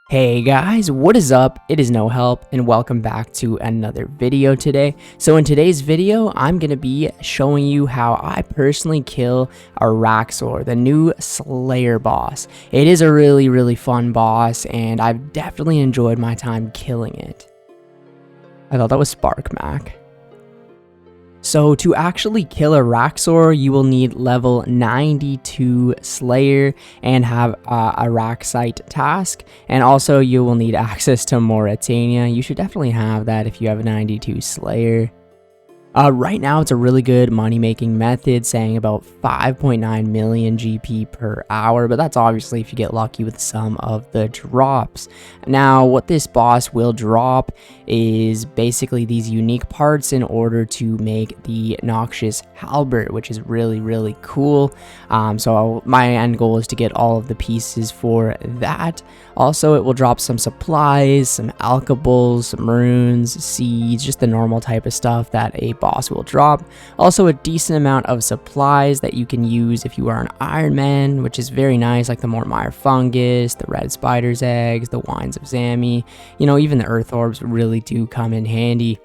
Hey guys, what is up? It is No Help and welcome back to another video today. So in today's video, I'm going to be showing you how I personally kill Araxxor, the new Slayer boss. It is a really fun boss and I've definitely enjoyed my time killing it. I thought that was Spark Mac. So to actually kill Araxxor, you will need level 92 Slayer and have a Araxxite task, and also you will need access to Mauritania. You should definitely have that if you have a 92 Slayer. Right now, it's a really good money-making method, saying about 5.9 million GP per hour, but that's obviously if you get lucky with some of the drops. Now, what this boss will drop is basically these unique parts in order to make the Noxious Halberd, which is really cool. So my end goal is to get all of the pieces for that. Also, it will drop some supplies, some alchables, some runes, seeds, just the normal type of stuff that a boss will drop. Also, a decent amount of supplies that you can use if you are an Ironman, which is very nice, like the Mortmire fungus, the red spider's eggs, the wines of Zami. You know, even the earth orbs really do come in handy.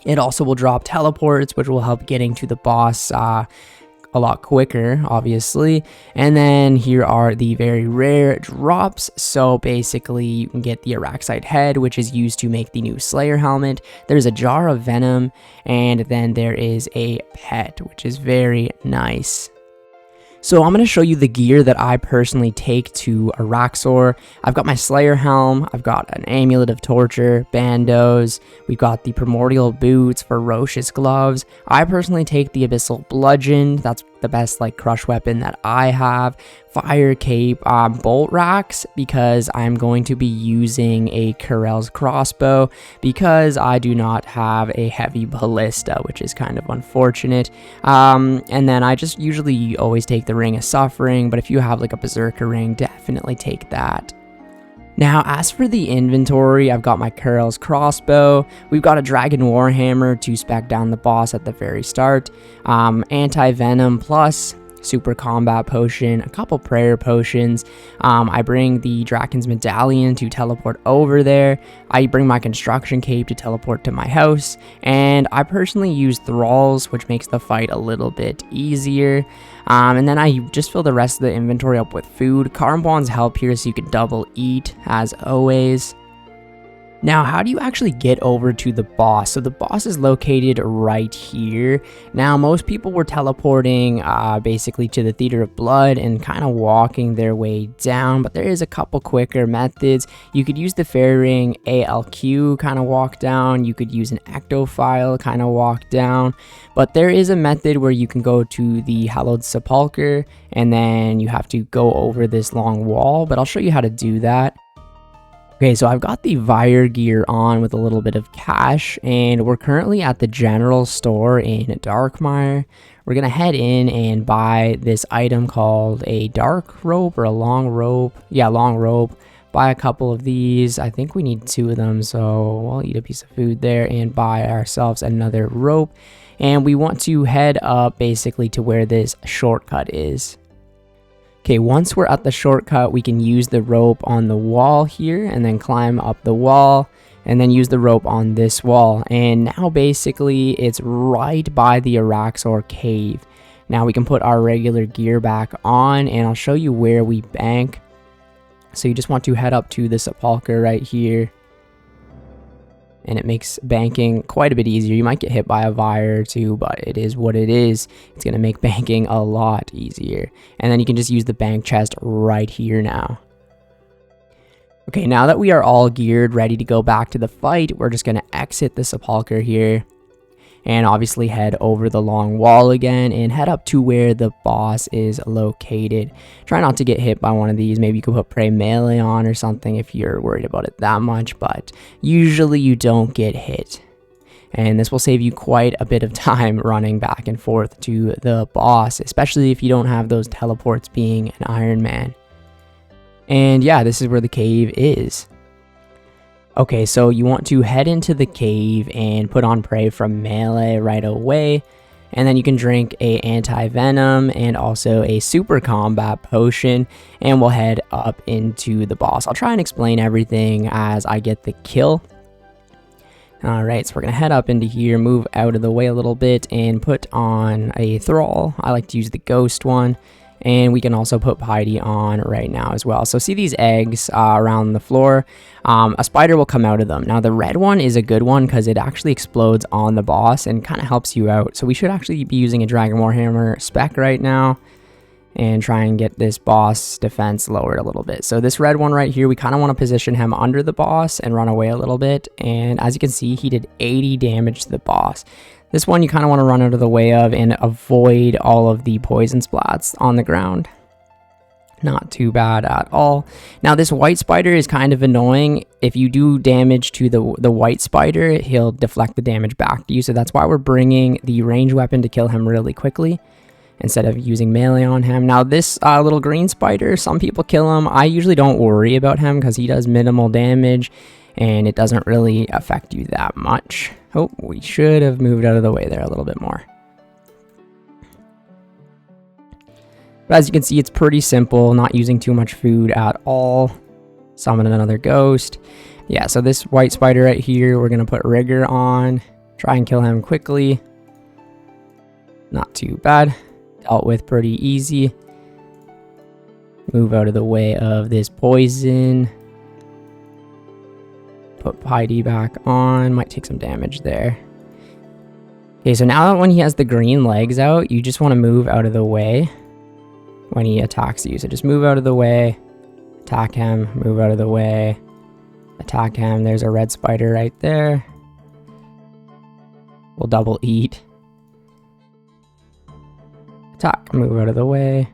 It also will drop teleports, which will help getting to the boss a lot quicker, obviously. And then here are the very rare drops. So basically you can get the Araxxite head, which is used to make the new Slayer helmet. There's a jar of venom, and then there is a pet, which is very nice. So I'm going to show you the gear that I personally take to Araxxor. I've got my Slayer helm, I've got an Amulet of Torture, bandos, we've got the Primordial boots, ferocious gloves. I personally take the Abyssal bludgeon, that's the best crush weapon that I have, fire cape, bolt racks, because I'm going to be using a Kurel's crossbow because I do not have a heavy ballista, which is kind of unfortunate. And then I just usually always take the Ring of Suffering, but if you have like a Berserker ring, definitely take that. Now, as for the inventory, I've got my Kurel's crossbow, we've got a Dragon Warhammer to spec down the boss at the very start, anti-venom plus super combat potion, a couple prayer potions. I bring the Draken's medallion to teleport over there. I bring my construction cape to teleport to my house, and I personally use thralls, which makes the fight a little bit easier. And then I just fill the rest of the inventory up with food. Karmbon's help here so you can double eat as always. Now, how do you actually get over to the boss? So the boss is located right here. Now, most people were teleporting basically to the Theater of Blood and kind of walking their way down, but there is a couple quicker methods. You could use the Fairy Ring ALQ, kind of walk down. You could use an Ectophile, kind of walk down. But there is a method where you can go to the Hallowed Sepulchre, and then you have to go over this long wall, but I'll show you how to do that. Okay, so I've got the Vire gear on with a little bit of cash, and we're currently at the general store in Darkmire. We're going to head in and buy this item called a dark rope or a long rope. Yeah, long rope. Buy a couple of these. I think we need 2 of them, so we'll eat a piece of food there and buy ourselves another rope. And we want to head up basically to where this shortcut is. Okay, once we're at the shortcut, we can use the rope on the wall here and then climb up the wall and then use the rope on this wall. And now basically it's right by the Araxxor cave. Now we can put our regular gear back on, and I'll show you where we bank. So you just want to head up to the sepulcher right here, and it makes banking quite a bit easier. You might get hit by a Vire or 2, but it is what it is. It's going to make banking a lot easier. And then you can just use the bank chest right here now. Okay, now that we are all geared, ready to go back to the fight, we're just going to exit the sepulcher here. And obviously head over the long wall again and head up to where the boss is located. Try not to get hit by one of these. Maybe you could put Prey Melee on or something if you're worried about it that much, but usually you don't get hit. And this will save you quite a bit of time running back and forth to the boss, especially if you don't have those teleports being an Iron Man. And yeah, this is where the cave is. Okay, so you want to head into the cave and put on Prey from melee right away. And then you can drink a anti-venom and also a super combat potion, and we'll head up into the boss. I'll try and explain everything as I get the kill. Alright, so we're going to head up into here, move out of the way a little bit, and put on a thrall. I like to use the ghost one. And we can also put piety on right now as well. So see these eggs around the floor? A spider will come out of them. Now the red one is a good one because it actually explodes on the boss and kind of helps you out. So we should actually be using a Dragon Warhammer spec right now and try and get this boss defense lowered a little bit. So this red one right here, we kind of want to position him under the boss and run away a little bit. And as you can see, he did 80 damage to the boss. This one you kind of want to run out of the way of and avoid all of the poison splats on the ground. Not too bad at all. Now this white spider is kind of annoying. If you do damage to the white spider, he'll deflect the damage back to you. So that's why we're bringing the ranged weapon to kill him really quickly instead of using melee on him. Now this little green spider, some people kill him. I usually don't worry about him because he does minimal damage and it doesn't really affect you that much. Oh, we should have moved out of the way there a little bit more. But as you can see, it's pretty simple, not using too much food at all. Summon another ghost. Yeah, so this white spider right here, we're going to put rigor on. Try and kill him quickly. Not too bad. Dealt with pretty easy. Move out of the way of this poison. Put piety back on. Might take some damage there. Okay, so now when he has the green legs out, you just want to move out of the way when he attacks you. So just move out of the way, attack him, move out of the way, attack him. There's a red spider right there. We'll double eat. Attack, move out of the way,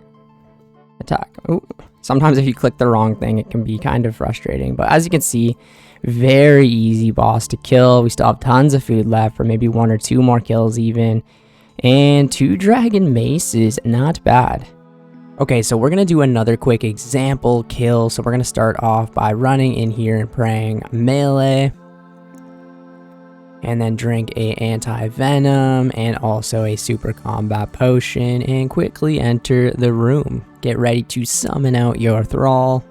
attack. Ooh. Sometimes if you click the wrong thing, it can be kind of frustrating. But as you can see, very easy boss to kill. We still have tons of food left for maybe 1 or 2 more kills even. And 2 dragon maces, not bad. Okay, so we're going to do another quick example kill. So we're going to start off by running in here and praying melee. And then drink a anti-venom and also a super combat potion and quickly enter the room. Get ready to summon out your thrall.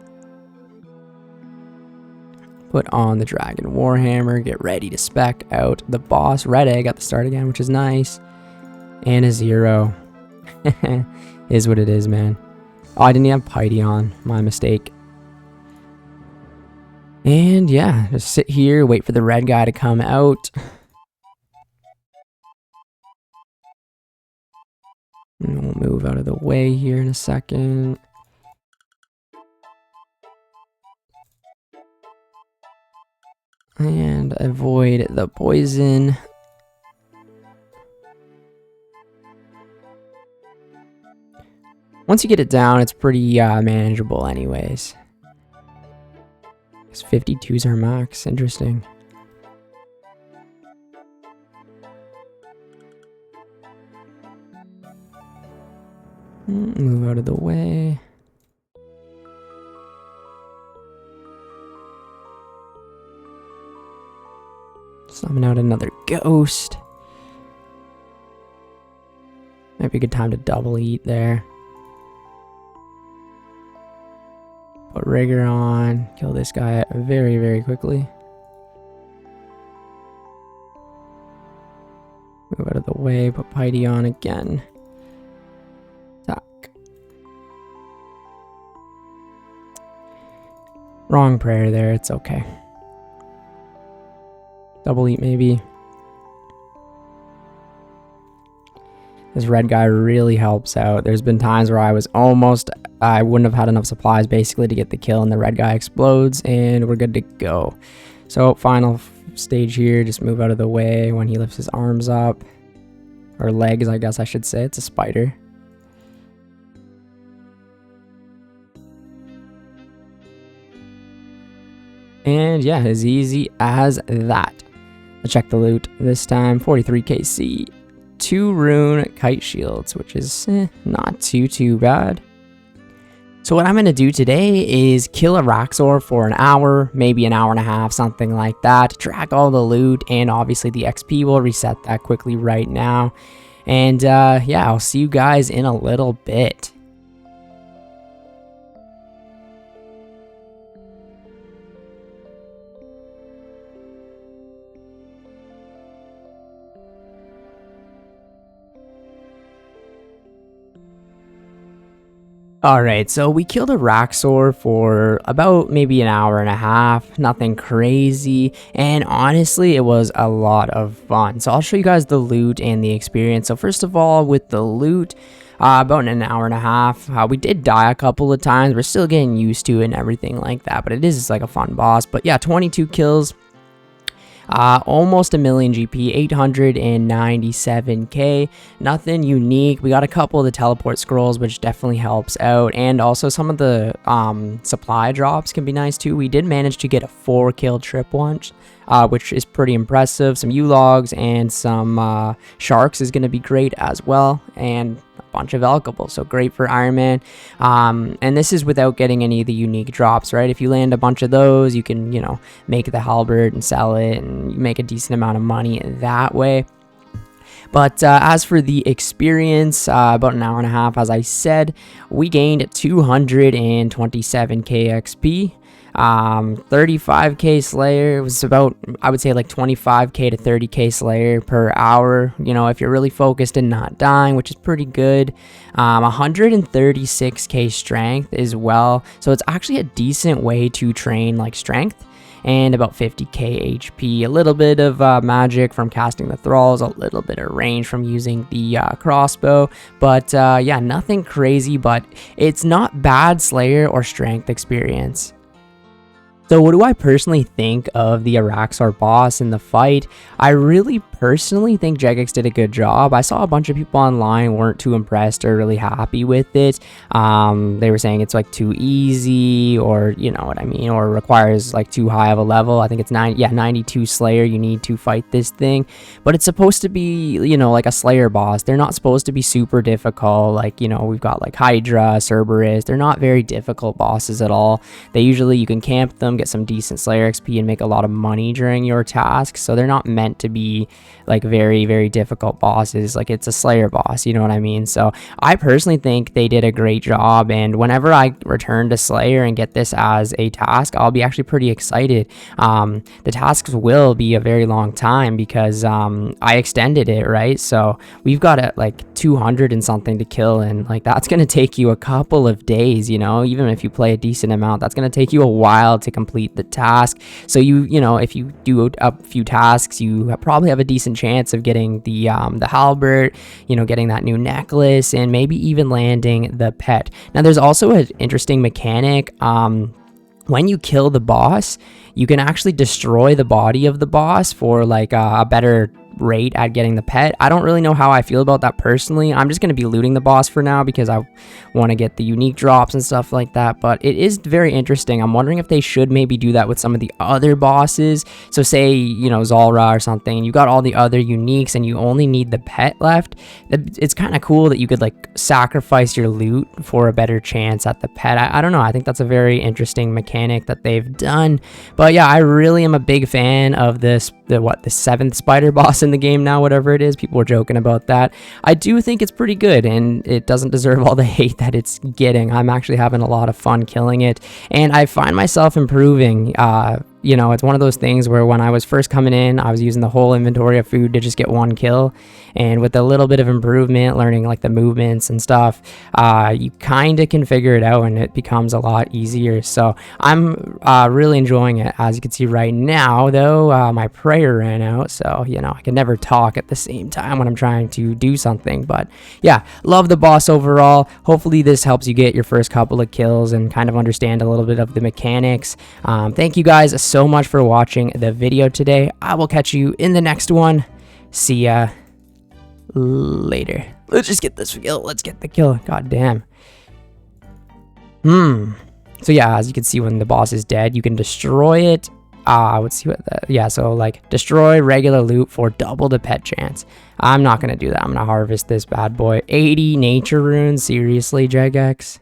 Put on the Dragon Warhammer. Get ready to spec out the boss. Red egg at the start again, which is nice. And a 0. Is what it is, man. Oh, I didn't have piety on. My mistake. And yeah, just sit here, wait for the red guy to come out. And we'll move out of the way here in a second. And avoid the poison. Once you get it down, it's pretty manageable anyways. 52's our max. Interesting. Move out of the way. Summon out another ghost. Might be a good time to double eat there. Put rigor on. Kill this guy very, very quickly. Move out of the way. Put piety on again. Attack. Wrong prayer there. It's okay. Double eat maybe. This red guy really helps out. There's been times where I wouldn't have had enough supplies basically to get the kill, and the red guy explodes and we're good to go. So final stage here, just move out of the way when he lifts his arms up. Or legs, I guess I should say. It's a spider. And yeah, as easy as that. Let's check the loot this time. 43 KC. 2 rune kite shields, which is not too bad. So what I'm going to do today is kill Araxxor for an hour, maybe an hour and a half, something like that. Track all the loot, and obviously the XP will reset that quickly right now. And yeah, I'll see you guys in a little bit. Alright, so we killed Araxxor for about maybe an hour and a half, nothing crazy, and honestly, it was a lot of fun. So I'll show you guys the loot and the experience. So first of all, with the loot, about an hour and a half, we did die a couple of times. We're still getting used to it and everything like that, but it is like a fun boss. But yeah, 22 kills. Almost a million GP, 897k, nothing unique. We got a couple of the teleport scrolls, which definitely helps out, and also some of the supply drops can be nice too. We did manage to get a 4-kill trip once, which is pretty impressive. Some U-logs and some sharks is going to be great as well, and a bunch of alcohol, so great for Ironman. And this is without getting any of the unique drops, right? If you land a bunch of those, you can, you know, make the halberd and sell it, and you make a decent amount of money that way. But as for the experience, about an hour and a half, as I said, we gained 227k XP. 35k Slayer was about, I would say, like 25k to 30k Slayer per hour, you know, if you're really focused and not dying, which is pretty good. 136k strength as well, so it's actually a decent way to train like strength. And about 50k HP, a little bit of magic from casting the thralls, a little bit of range from using the crossbow, but yeah, nothing crazy, but it's not bad Slayer or strength experience. So what do I personally think of the Araxxor boss in the fight? I really personally think Jagex did a good job. I saw a bunch of people online weren't too impressed or really happy with it. They were saying it's like too easy, or you know what I mean, or requires like too high of a level. I think it's 92 Slayer you need to fight this thing, but it's supposed to be, you know, like a Slayer boss. They're not supposed to be super difficult. Like, you know, we've got like Hydra, Cerberus. They're not very difficult bosses at all. They usually, you can camp them, get some decent Slayer XP, and make a lot of money during your tasks. So they're not meant to be like very, very difficult bosses. Like, it's a Slayer boss, you know what I mean? So I personally think they did a great job, and whenever I return to Slayer and get this as a task, I'll be actually pretty excited. The tasks will be a very long time because I extended it, right? So we've got it like 200 and something to kill, and like that's gonna take you a couple of days, you know, even if you play a decent amount, that's gonna take you a while to complete the task. So you know, if you do a few tasks, you probably have a decent chance of getting the halberd, you know, getting that new necklace, and maybe even landing the pet. Now there's also an interesting mechanic. When you kill the boss, you can actually destroy the body of the boss for like a better rate at getting the pet. I don't really know how I feel about that personally. I'm just going to be looting the boss for now because I want to get the unique drops and stuff like that, but it is very interesting. I'm wondering if they should maybe do that with some of the other bosses. So say, you know, Zulrah or something, and you got all the other uniques and you only need the pet left. It's kind of cool that you could like sacrifice your loot for a better chance at the pet. I don't know. I think that's a very interesting mechanic that they've done. But yeah, I really am a big fan of the 7th spider boss in the game now, whatever it is. People were joking about that. I do think it's pretty good, and it doesn't deserve all the hate that it's getting. I'm actually having a lot of fun killing it, and I find myself improving. You know, it's one of those things where when I was first coming in, I was using the whole inventory of food to just get 1 kill. And with a little bit of improvement, learning like the movements and stuff, you kind of can figure it out, and it becomes a lot easier. So I'm really enjoying it. As you can see right now, though, my prayer ran out. So, you know, I can never talk at the same time when I'm trying to do something. But yeah, love the boss overall. Hopefully this helps you get your first couple of kills and kind of understand a little bit of the mechanics. Thank you guys so much for watching the video today. I will catch you in the next one. See ya later. Let's just get this kill. Let's get the kill. God damn. So yeah, as you can see, when the boss is dead, you can destroy it. Let's see what that, yeah, so like destroy regular loot for double the pet chance. I'm not gonna do that. I'm gonna harvest this bad boy. 80 nature runes. Seriously, Jagex?